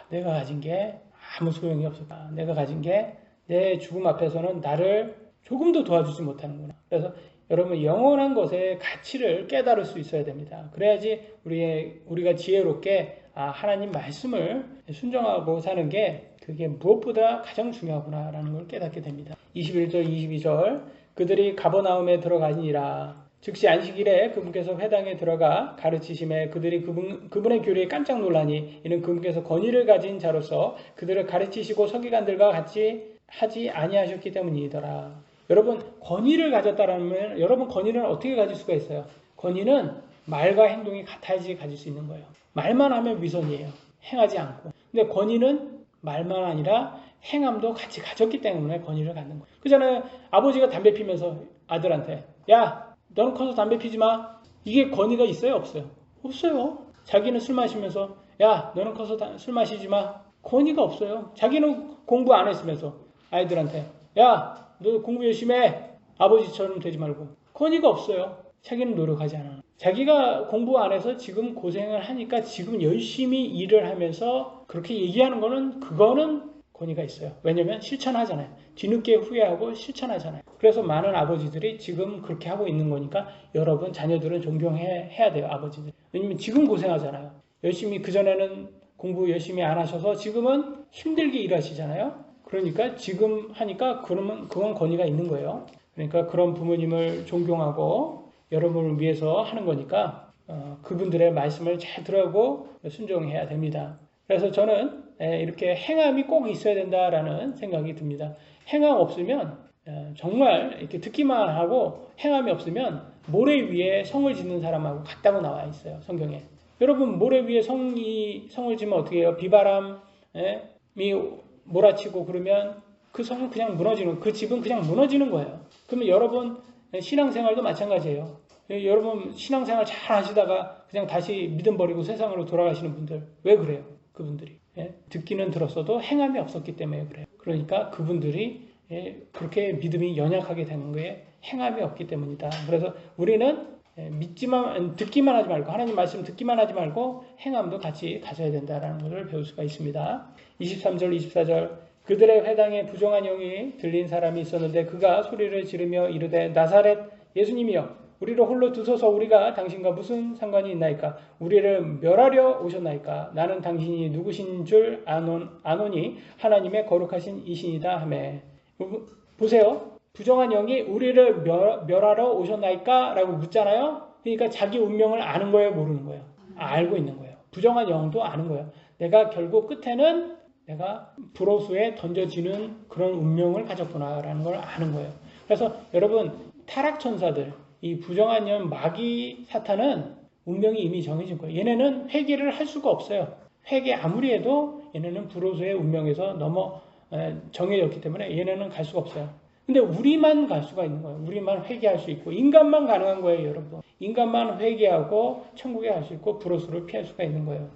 내가 가진 게 아무 소용이 없었다. 내가 가진 게 내 죽음 앞에서는 나를 조금도 도와주지 못하는구나. 그래서 여러분 영원한 것의 가치를 깨달을 수 있어야 됩니다. 그래야지 우리가 지혜롭게 하나님 말씀을 순종하고 사는 게 그게 무엇보다 가장 중요하구나 라는 걸 깨닫게 됩니다. 21절 22절 그들이 가버나움에 들어가니라. 즉시 안식일에 그분께서 회당에 들어가 가르치심에 그들이 그분의 교리에 깜짝 놀라니 이는 그분께서 권위를 가진 자로서 그들을 가르치시고 서기관들과 같이 하지 아니하셨기 때문이더라. 여러분 권위를 가졌다라면 여러분 권위는 어떻게 가질 수가 있어요? 권위는 말과 행동이 같아야지 가질 수 있는 거예요. 말만 하면 위선이에요. 행하지 않고. 근데 권위는 말만 아니라 행함도 같이 가졌기 때문에 권위를 갖는 거예요. 그잖아요. 아버지가 담배 피면서 아들한테 야 너는 커서 담배 피지 마. 이게 권위가 있어요? 없어요? 없어요. 자기는 술 마시면서 야 너는 커서 술 마시지 마. 권위가 없어요. 자기는 공부 안 했으면서 아이들한테 야 너 공부 열심히 해. 아버지처럼 되지 말고. 권위가 없어요. 자기는 노력하지 않아. 자기가 공부 안 해서 지금 고생을 하니까 지금 열심히 일을 하면서 그렇게 얘기하는 그거는 권위가 있어요. 왜냐면 실천하잖아요. 뒤늦게 후회하고 실천하잖아요. 그래서 많은 아버지들이 지금 그렇게 하고 있는 거니까 여러분 자녀들은 존경해야 돼요. 아버지들. 왜냐면 지금 고생하잖아요. 열심히 그전에는 공부 열심히 안 하셔서 지금은 힘들게 일하시잖아요. 그러니까 지금 하니까 그러면 그건 권위가 있는 거예요. 그러니까 그런 부모님을 존경하고 여러분을 위해서 하는 거니까 그분들의 말씀을 잘 들어고 순종해야 됩니다. 그래서 저는 이렇게 행함이 꼭 있어야 된다라는 생각이 듭니다. 행함 없으면 정말 이렇게 듣기만 하고 행함이 없으면 모래 위에 성을 짓는 사람하고 같다고 나와 있어요. 성경에. 여러분 모래 위에 성을 지면 어떻게 해요? 비바람이 몰아치고 그러면 그 성은 그냥 무너지는, 그 집은 그냥 무너지는 거예요. 그러면 여러분 신앙생활도 마찬가지예요. 여러분 신앙생활 잘 하시다가 그냥 다시 믿음 버리고 세상으로 돌아가시는 분들 왜 그래요? 그분들이 듣기는 들었어도 행함이 없었기 때문에 그래요. 그러니까 그분들이 그렇게 믿음이 연약하게 되는 거에 행함이 없기 때문이다. 그래서 우리는 듣기만 하지 말고 하나님 말씀 듣기만 하지 말고 행함도 같이 가져야 된다는 것을 배울 수가 있습니다. 23절 24절 그들의 회당에 부정한 영이 들린 사람이 있었는데 그가 소리를 지르며 이르되 나사렛 예수님이여 우리를 홀로 두소서 우리가 당신과 무슨 상관이 있나이까 우리를 멸하려 오셨나이까 나는 당신이 누구신 줄 아노니 하나님의 거룩하신 이신이다 하매. 보세요. 부정한 영이 우리를 멸하러 오셨나이까? 라고 묻잖아요. 그러니까 자기 운명을 아는 거예요? 모르는 거예요? 알고 있는 거예요. 부정한 영도 아는 거예요. 내가 결국 끝에는 내가 불호수에 던져지는 그런 운명을 가졌구나 라는 걸 아는 거예요. 그래서 여러분 타락천사들, 이 부정한 영, 마귀, 사탄은 운명이 이미 정해진 거예요. 얘네는 회개를 할 수가 없어요. 회개 아무리 해도 얘네는 불호수의 운명에서 정해졌기 때문에 얘네는 갈 수가 없어요. 근데 우리만 갈 수가 있는 거예요. 우리만 회개할 수 있고 인간만 가능한 거예요, 여러분. 인간만 회개하고 천국에 갈 수 있고 불호수를 피할 수가 있는 거예요.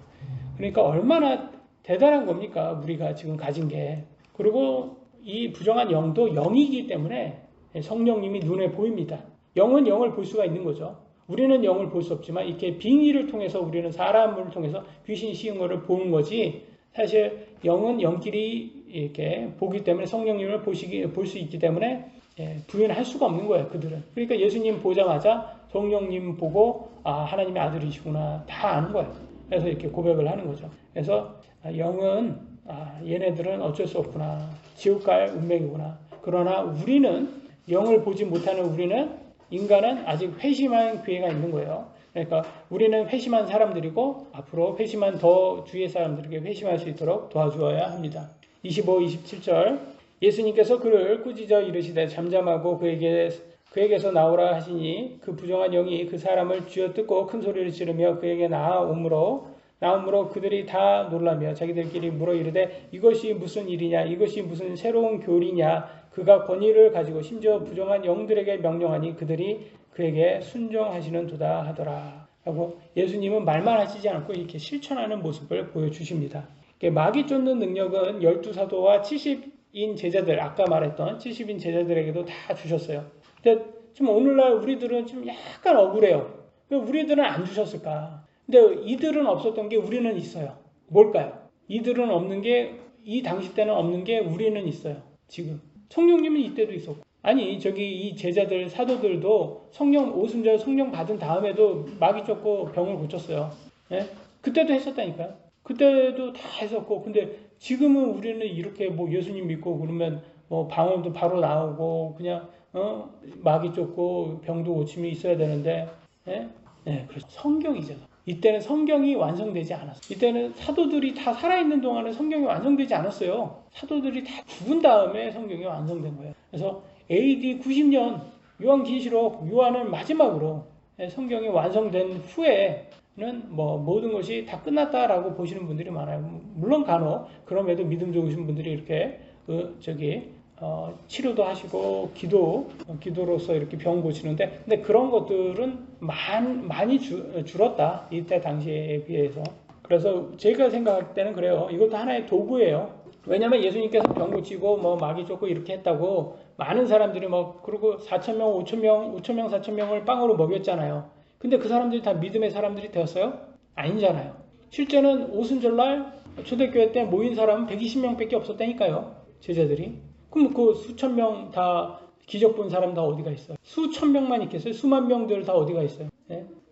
그러니까 얼마나 대단한 겁니까? 우리가 지금 가진 게. 그리고 이 부정한 영도 영이기 때문에 성령님이 눈에 보입니다. 영은 영을 볼 수가 있는 거죠. 우리는 영을 볼 수 없지만 이렇게 빙의를 통해서 우리는 사람을 통해서 귀신 씌운 거를 보는 거지 사실 영은 영끼리 이렇게 보기 때문에 성령님을 볼 수 있기 때문에 부인할 수가 없는 거예요. 그들은. 그러니까 예수님 보자마자 성령님 보고 하나님의 아들이시구나 다 아는 거예요. 그래서 이렇게 고백을 하는 거죠. 그래서 영은 얘네들은 어쩔 수 없구나. 지옥 갈 운명이구나. 그러나 우리는 영을 보지 못하는 인간은 아직 회심할 기회가 있는 거예요. 그러니까 우리는 회심한 사람들이고 앞으로 회심한 더 주위의 사람들에게 회심할 수 있도록 도와주어야 합니다. 25, 27절 예수님께서 그를 꾸짖어 이르시되 잠잠하고 그에게서 나오라 하시니 그 부정한 영이 그 사람을 쥐어뜯고 큰 소리를 지르며 그에게 나오므로 그들이 다 놀라며 자기들끼리 물어 이르되 이것이 무슨 일이냐 이것이 무슨 새로운 교리냐 그가 권위를 가지고 심지어 부정한 영들에게 명령하니 그들이 그에게 순종하시는도다 하더라 하고 예수님은 말만 하시지 않고 이렇게 실천하는 모습을 보여주십니다. 마귀 쫓는 능력은 12사도와 70인 제자들 아까 말했던 70인 제자들에게도 다 주셨어요. 근데 좀 오늘날 우리들은 좀 약간 억울해요. 왜 우리들은 안 주셨을까? 근데 이들은 없었던 게 우리는 있어요. 뭘까요? 이들은 없는 게 이 당시 때는 없는 게 우리는 있어요. 지금 성령님은 이때도 있었고 아니 이 제자들 사도들도 오순절 성령 받은 다음에도 마귀 쫓고 병을 고쳤어요. 그때도 했었다니까요. 그때도 다 했었고 근데 지금은 우리는 이렇게 예수님 믿고 그러면 방언도 바로 나오고 그냥 마귀 쫓고 병도 고침이 있어야 되는데 그렇죠. 성경이죠. 이때는 성경이 완성되지 않았어요. 이때는 사도들이 다 살아있는 동안은 성경이 완성되지 않았어요. 사도들이 다 죽은 다음에 성경이 완성된 거예요. 그래서 AD 90년 요한계시록 요한은 마지막으로 성경이 완성된 후에는 모든 것이 다 끝났다라고 보시는 분들이 많아요. 물론 간혹 그럼에도 믿음 좋으신 분들이 이렇게 치료도 하시고 기도로서 이렇게 병 고치는데 근데 그런 것들은 많이 줄었다. 이때 당시에 비해서. 그래서 제가 생각할 때는 그래요. 이것도 하나의 도구예요. 왜냐면 예수님께서 병 고치고 마귀 쫓고 이렇게 했다고 많은 사람들이 그리고 4,000명, 5,000명, 4,000명을 빵으로 먹였잖아요. 근데 그 사람들이 다 믿음의 사람들이 되었어요? 아니잖아요. 실제는 오순절날 초대교회 때 모인 사람은 120명밖에 없었다니까요. 제자들이. 그럼 그 수천 명 다 기적 본 사람 다 어디가 있어요? 수천 명만 있겠어요? 수만 명들 다 어디가 있어요?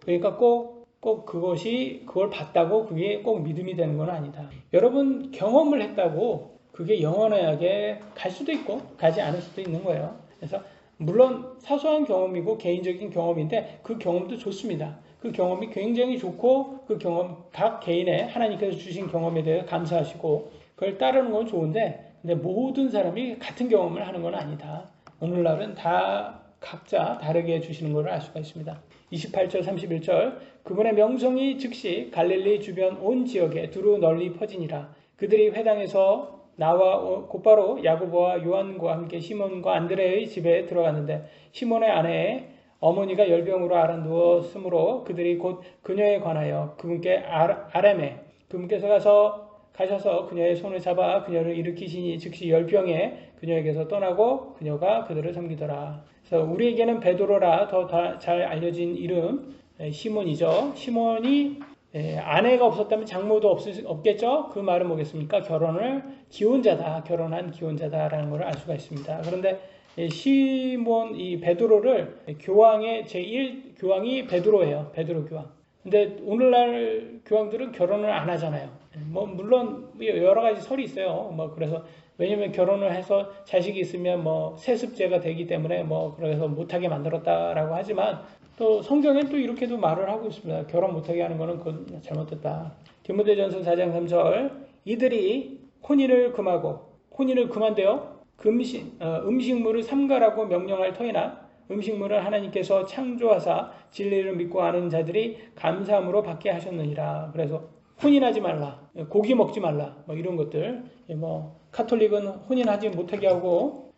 그러니까 꼭 그걸 봤다고 그게 꼭 믿음이 되는 건 아니다. 여러분 경험을 했다고 그게 영원하게 갈 수도 있고 가지 않을 수도 있는 거예요. 그래서 물론 사소한 경험이고 개인적인 경험인데 그 경험도 좋습니다. 그 경험이 굉장히 좋고 그 경험 각 개인의 하나님께서 주신 경험에 대해 감사하시고 그걸 따르는 건 좋은데 근데 모든 사람이 같은 경험을 하는 건 아니다. 오늘날은 다 각자 다르게 해주시는 것을 알 수가 있습니다. 28절 31절 그분의 명성이 즉시 갈릴리 주변 온 지역에 두루 널리 퍼지니라. 그들이 회당에서 나와 곧바로 야고보와 요한과 함께 시몬과 안드레의 집에 들어갔는데 시몬의 아내의 어머니가 열병으로 앓아 누웠으므로 그들이 곧 그녀에 관하여 그분께 아뢰매 그분께서 가셔서 그녀의 손을 잡아 그녀를 일으키시니 즉시 열병에 그녀에게서 떠나고 그녀가 그들을 섬기더라. 그래서 우리에게는 베드로라 더 잘 알려진 이름 시몬이죠. 시몬이 아내가 없었다면 장모도 없겠죠. 그 말은 뭐겠습니까? 결혼한 기혼자다라는 것을 알 수가 있습니다. 그런데 시몬 이 베드로를 교황의 제1 교황이 베드로예요. 베드로 교황. 근데 오늘날 교황들은 결혼을 안 하잖아요. 뭐 물론 여러 가지 설이 있어요. 뭐 그래서 왜냐면 결혼을 해서 자식이 있으면 뭐 세습죄가 되기 때문에 뭐 그래서 못하게 만들었다라고 하지만 또 성경엔 또 이렇게도 말을 하고 있습니다. 결혼 못하게 하는 것은 그건 잘못됐다. 디모데전서 4장 3절 이들이 혼인을 금한대요. 음식물을 삼가라고 명령할 터이나 음식물을 하나님께서 창조하사 진리를 믿고 아는 자들이 감사함으로 받게 하셨느니라. 그래서 혼인하지 말라, 고기 먹지 말라, 뭐 이런 것들. 뭐 카톨릭은 혼인하지 못하게 하고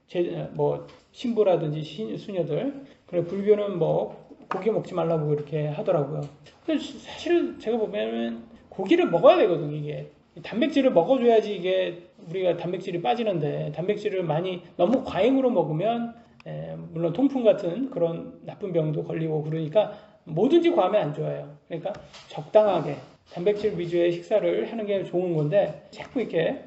뭐 신부라든지 수녀들. 그래 불교는 뭐 고기 먹지 말라고 이렇게 하더라고요. 근데 사실 제가 보면 고기를 먹어야 되거든요. 이게 단백질을 먹어줘야지 이게 우리가 단백질이 빠지는데 단백질을 많이 너무 과잉으로 먹으면 물론 통풍 같은 그런 나쁜 병도 걸리고 그러니까 뭐든지 과하면 안 좋아요. 그러니까 적당하게 단백질 위주의 식사를 하는 게 좋은 건데 자꾸 이렇게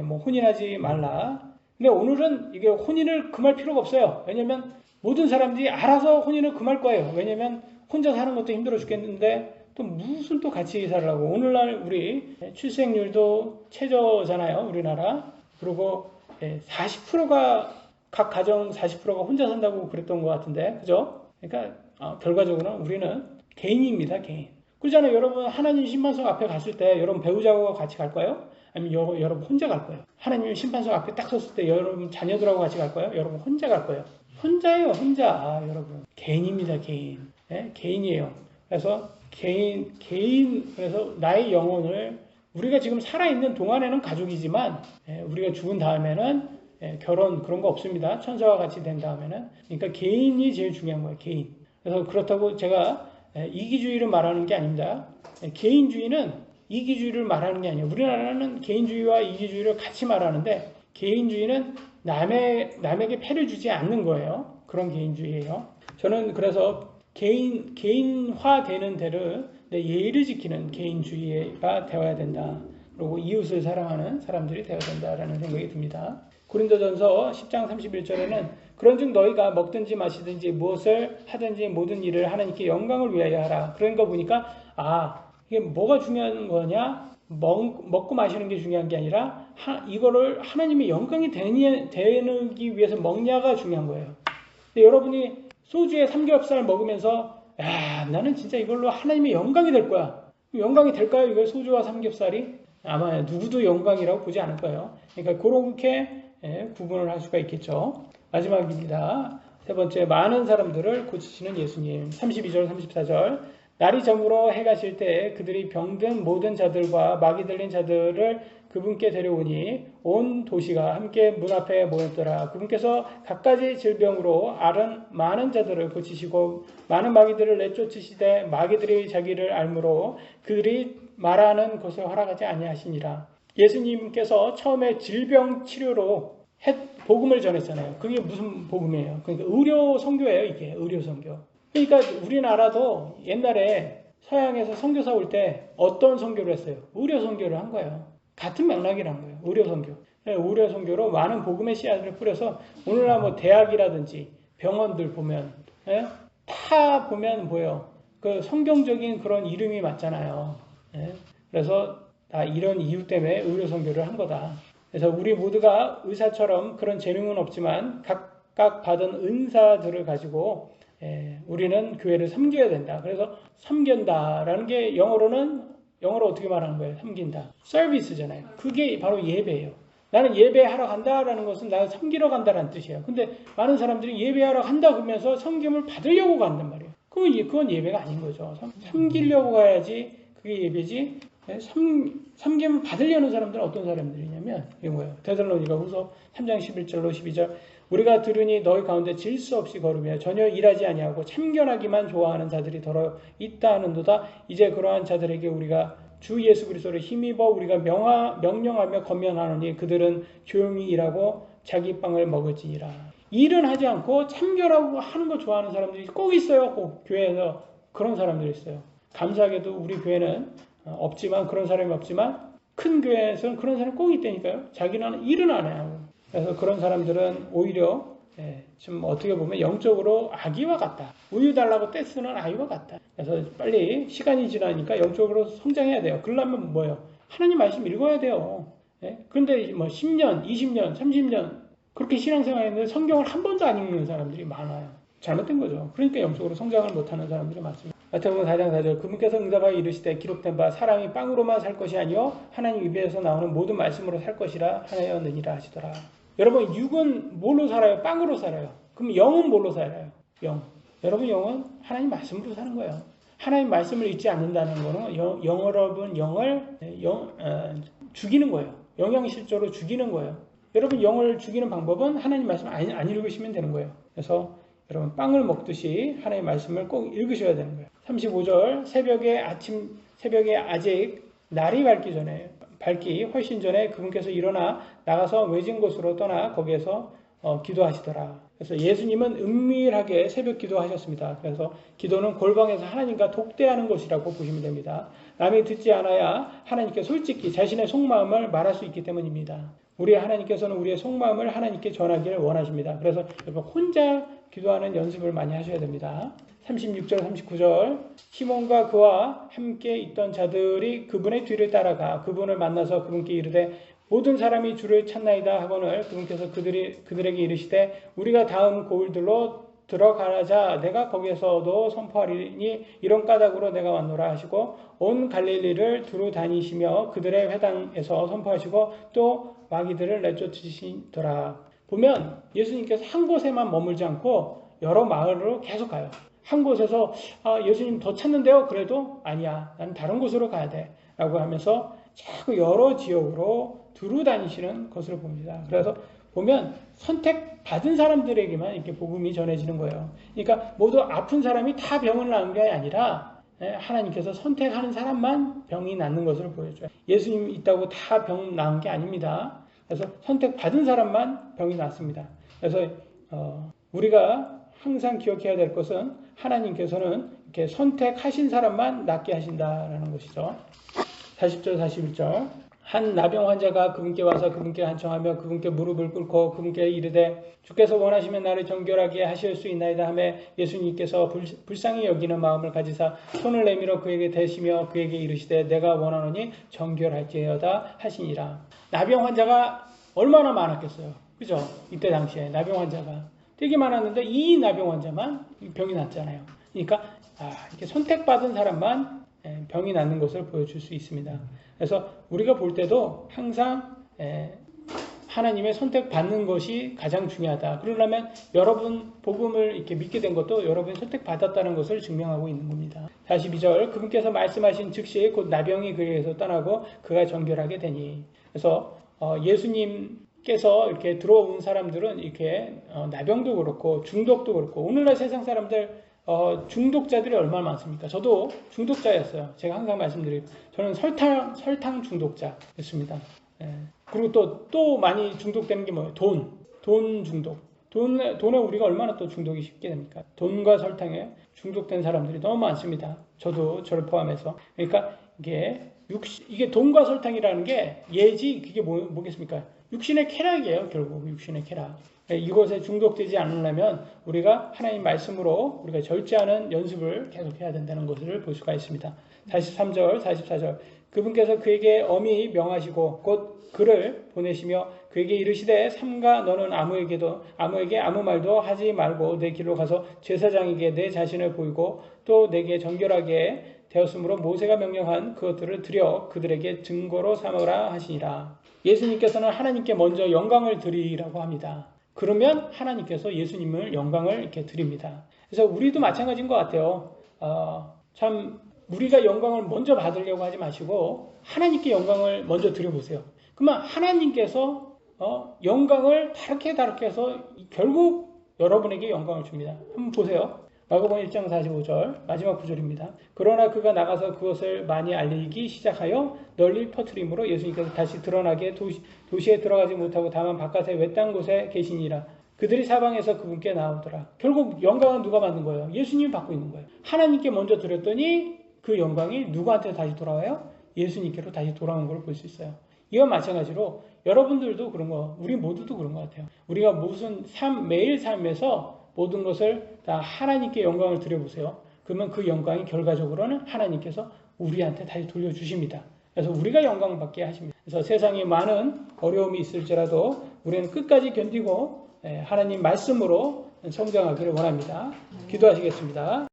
뭐 혼인하지 말라. 근데 오늘은 이게 혼인을 금할 필요가 없어요. 왜냐면 모든 사람들이 알아서 혼인을 금할 거예요. 왜냐면 혼자 사는 것도 힘들어 죽겠는데 또 무슨 또 같이 살라고. 오늘날 우리 출생률도 최저잖아요. 우리나라. 그리고 40%가 각 가정 40%가 혼자 산다고 그랬던 것 같은데 그죠? 그러니까 결과적으로 우리는 개인입니다. 개인. 그렇잖아요. 여러분 하나님 심판석 앞에 갔을 때 여러분 배우자와 같이 갈 거예요? 아니면 여러분 혼자 갈 거예요? 하나님 심판석 앞에 딱 섰을 때 여러분 자녀들하고 같이 갈 거예요? 여러분 혼자 갈 거예요? 혼자예요. 혼자. 여러분 개인입니다. 개인. 개인이에요. 그래서 그래서 나의 영혼을 우리가 지금 살아있는 동안에는 가족이지만 우리가 죽은 다음에는 결혼 그런 거 없습니다. 천사와 같이 된 다음에는. 그러니까 개인이 제일 중요한 거예요. 개인. 그래서 그렇다고 제가 이기주의를 말하는 게 아닙니다. 개인주의는 이기주의를 말하는 게 아니에요. 우리나라는 개인주의와 이기주의를 같이 말하는데 개인주의는 남에게 폐를 주지 않는 거예요. 그런 개인주의예요. 저는 그래서 개인화되는 대로 예의를 지키는 개인주의가 되어야 된다. 그리고 이웃을 사랑하는 사람들이 되어야 된다라는 생각이 듭니다. 고린도전서 10장 31절에는 그런즉 너희가 먹든지 마시든지 무엇을 하든지 모든 일을 하나님께 영광을 위하여 하라. 그런 거 보니까 이게 뭐가 중요한 거냐? 먹고 마시는 게 중요한 게 아니라 이거를 하나님의 영광이 되기 위해서 먹냐가 중요한 거예요. 근데 여러분이 소주에 삼겹살 먹으면서 나는 진짜 이걸로 하나님의 영광이 될 거야. 영광이 될까요? 이거 소주와 삼겹살이? 아마 누구도 영광이라고 보지 않을 거예요. 그러니까 그렇게 구분을 할 수가 있겠죠. 마지막입니다. 세 번째, 많은 사람들을 고치시는 예수님. 32절 34절 날이 저물어 해가 질 때 그들이 병든 모든 자들과 마귀 들린 자들을 그분께 데려오니 온 도시가 함께 문 앞에 모였더라. 그분께서 갖가지 질병으로 앓은 많은 자들을 고치시고 많은 마귀들을 내쫓으시되 마귀들이 자기를 알므로 그들이 말하는 것을 허락하지 아니하시니라. 예수님께서 처음에 질병 치료로 복음을 전했잖아요. 그게 무슨 복음이에요? 그러니까 의료 선교예요. 이게 의료 선교. 그러니까 우리나라도 옛날에 서양에서 선교사 올 때 어떤 선교를 했어요? 의료 선교를 한 거예요. 같은 맥락이란 거예요. 의료 선교. 의료 선교로 많은 복음의 씨앗을 뿌려서 오늘날 뭐 대학이라든지 병원들 보면 다 보면 뭐예요? 그 성경적인 그런 이름이 맞잖아요. 그래서 다 이런 이유 때문에 의료 선교를 한 거다. 그래서 우리 모두가 의사처럼 그런 재능은 없지만 각각 받은 은사들을 가지고 우리는 교회를 섬겨야 된다. 그래서 섬긴다라는 게 영어로 어떻게 말하는 거예요? 섬긴다. 서비스잖아요. 그게 바로 예배예요. 나는 예배하러 간다라는 것은 나를 섬기러 간다라는 뜻이에요. 근데 많은 사람들이 예배하러 간다 그러면서 섬김을 받으려고 간단 말이에요. 그건 예배가 아닌 거죠. 섬기려고 가야지 그게 예배지. 섬김을 받으려는 사람들은 어떤 사람들이냐면 이런 거예요. 데살로니가 후서 3장 11절로 12절 우리가 들으니 너희 가운데 질서 없이 걸으며 전혀 일하지 아니하고 참견하기만 좋아하는 자들이 더러 있다 하는도다. 이제 그러한 자들에게 우리가 주 예수 그리스도를 힘입어 우리가 명령하며 건면하노니 그들은 조용히 일하고 자기 빵을 먹을지니라. 일은 하지 않고 참견하고 하는 거 좋아하는 사람들이 꼭 있어요. 꼭 교회에서 그런 사람들이 있어요. 감사하게도 우리 교회는 없지만 그런 사람이 없지만 큰 교회에서는 그런 사람이 꼭 있다니까요. 자기는 일은 안 해요. 그래서 그런 사람들은 오히려 좀 어떻게 보면 영적으로 아기와 같다. 우유 달라고 떼쓰는 아이와 같다. 그래서 빨리 시간이 지나니까 영적으로 성장해야 돼요. 그러려면 뭐예요? 하나님 말씀 읽어야 돼요. 그런데 뭐 10년, 20년, 30년 그렇게 신앙생활했는데 성경을 한 번도 안 읽는 사람들이 많아요. 잘못된 거죠. 그러니까 영적으로 성장을 못하는 사람들이 많습니다. 마태복음 4장 4절 그분께서 응답하여 이르시되 기록된 바 사람이 빵으로만 살 것이 아니요 하나님 입에서 나오는 모든 말씀으로 살 것이라 하였느니라 하시더라. 여러분 육은 뭘로 살아요? 빵으로 살아요. 그럼 영은 뭘로 살아요? 영. 여러분 영은 하나님 말씀으로 사는 거예요. 하나님 말씀을 잊지 않는다는 거는 여러분 영을 죽이는 거예요. 영양실조로 죽이는 거예요. 여러분 영을 죽이는 방법은 하나님 말씀 안 읽으시면 되는 거예요. 그래서 여러분 빵을 먹듯이 하나님의 말씀을 꼭 읽으셔야 되는 거예요. 35절 새벽에 아직 날이 밝기 훨씬 전에 그분께서 일어나 나가서 외진 곳으로 떠나 거기에서 기도하시더라. 그래서 예수님은 은밀하게 새벽 기도하셨습니다. 그래서 기도는 골방에서 하나님과 독대하는 것이라고 보시면 됩니다. 남이 듣지 않아야 하나님께 솔직히 자신의 속마음을 말할 수 있기 때문입니다. 우리 하나님께서는 우리의 속마음을 하나님께 전하기를 원하십니다. 그래서 여러분 혼자 기도하는 연습을 많이 하셔야 됩니다. 36절 39절 시몬과 그와 함께 있던 자들이 그분의 뒤를 따라가 그분을 만나서 그분께 이르되 모든 사람이 주를 찾나이다 하거늘 그분께서 그들에게 이르시되 우리가 다음 고을들로 들어가자 내가 거기에서도 선포하리니 이런 까닭으로 내가 왔노라 하시고 온 갈릴리를 두루 다니시며 그들의 회당에서 선포하시고 또 마귀들을 내쫓으시더라. 보면 예수님께서 한 곳에만 머물지 않고 여러 마을로 계속 가요. 한 곳에서 예수님 더 찾는데요. 그래도 아니야. 난 다른 곳으로 가야 돼. 라고 하면서 자꾸 여러 지역으로 두루 다니시는 것으로 봅니다. 그래서 보면 선택받은 사람들에게만 이렇게 복음이 전해지는 거예요. 그러니까 모두 아픈 사람이 다 병을 낳은 게 아니라 하나님께서 선택하는 사람만 병이 낫는 것을 보여줘요. 예수님 있다고 다 병 나은 게 아닙니다. 그래서 선택받은 사람만 병이 낫습니다. 그래서 우리가 항상 기억해야 될 것은 하나님께서는 이렇게 선택하신 사람만 낫게 하신다라는 것이죠. 40절 41절 한 나병 환자가 그분께 와서 그분께 한청하며 그분께 무릎을 꿇고 그분께 이르되 주께서 원하시면 나를 정결하게 하실 수 있나이다 하며 예수님께서 불쌍히 여기는 마음을 가지사 손을 내밀어 그에게 대시며 그에게 이르시되 내가 원하노니 정결할지어다 하시니라. 나병 환자가 얼마나 많았겠어요. 그죠? 이때 당시에 나병 환자가 되게 많았는데 이 나병 환자만 병이 났잖아요. 그러니까 이렇게 선택받은 사람만 병이 낫는 것을 보여줄 수 있습니다. 그래서 우리가 볼 때도 항상 하나님의 선택받는 것이 가장 중요하다. 그러려면 여러분 복음을 이렇게 믿게 된 것도 여러분이 선택받았다는 것을 증명하고 있는 겁니다. 42절 그분께서 말씀하신 즉시 곧 나병이 그에게서 떠나고 그가 정결하게 되니. 그래서 예수님께서 이렇게 들어온 사람들은 이렇게 나병도 그렇고 중독도 그렇고 오늘날 세상 사람들 중독자들이 얼마나 많습니까? 저도 중독자였어요. 제가 항상 말씀드리고 저는 설탕 중독자였습니다. 그리고 또 많이 중독되는 게 뭐예요? 돈 중독. 돈에 우리가 얼마나 또 중독이 쉽게 됩니까? 돈과 설탕에 중독된 사람들이 너무 많습니다. 저를 포함해서. 그러니까 이게 돈과 설탕이라는 게 그게 뭐겠습니까? 육신의 쾌락이에요. 결국 육신의 쾌락. 이것에 중독되지 않으려면 우리가 하나님 말씀으로 우리가 절제하는 연습을 계속해야 된다는 것을 볼 수가 있습니다. 43절, 44절 그분께서 그에게 엄히 명하시고 곧 그를 보내시며 그에게 이르시되 삼가 너는 아무에게 아무 말도 하지 말고 내 길로 가서 제사장에게 내 자신을 보이고 또 내게 정결하게 되었으므로 모세가 명령한 그것들을 드려 그들에게 증거로 삼으라 하시니라. 예수님께서는 하나님께 먼저 영광을 드리라고 합니다. 그러면 하나님께서 예수님을 영광을 이렇게 드립니다. 그래서 우리도 마찬가지인 것 같아요. 참 우리가 영광을 먼저 받으려고 하지 마시고 하나님께 영광을 먼저 드려보세요. 그러면 하나님께서 영광을 다르게 해서 결국 여러분에게 영광을 줍니다. 한번 보세요. 마가복음 1장 45절 마지막 구절입니다. 그러나 그가 나가서 그것을 많이 알리기 시작하여 널리 퍼뜨림으로 예수님께서 다시 드러나게 도시에 들어가지 못하고 다만 바깥에 외딴 곳에 계시니라. 그들이 사방에서 그분께 나오더라. 결국 영광은 누가 받는 거예요? 예수님이 받고 있는 거예요. 하나님께 먼저 드렸더니 그 영광이 누구한테 다시 돌아와요? 예수님께로 다시 돌아온 걸 볼 수 있어요. 이와 마찬가지로 여러분들도 그런 거, 우리 모두도 그런 것 같아요. 우리가 무슨 매일 삶에서 모든 것을 다 하나님께 영광을 드려보세요. 그러면 그 영광이 결과적으로는 하나님께서 우리한테 다시 돌려주십니다. 그래서 우리가 영광을 받게 하십니다. 그래서 세상에 많은 어려움이 있을지라도 우리는 끝까지 견디고 하나님 말씀으로 성장하기를 원합니다. 기도하시겠습니다.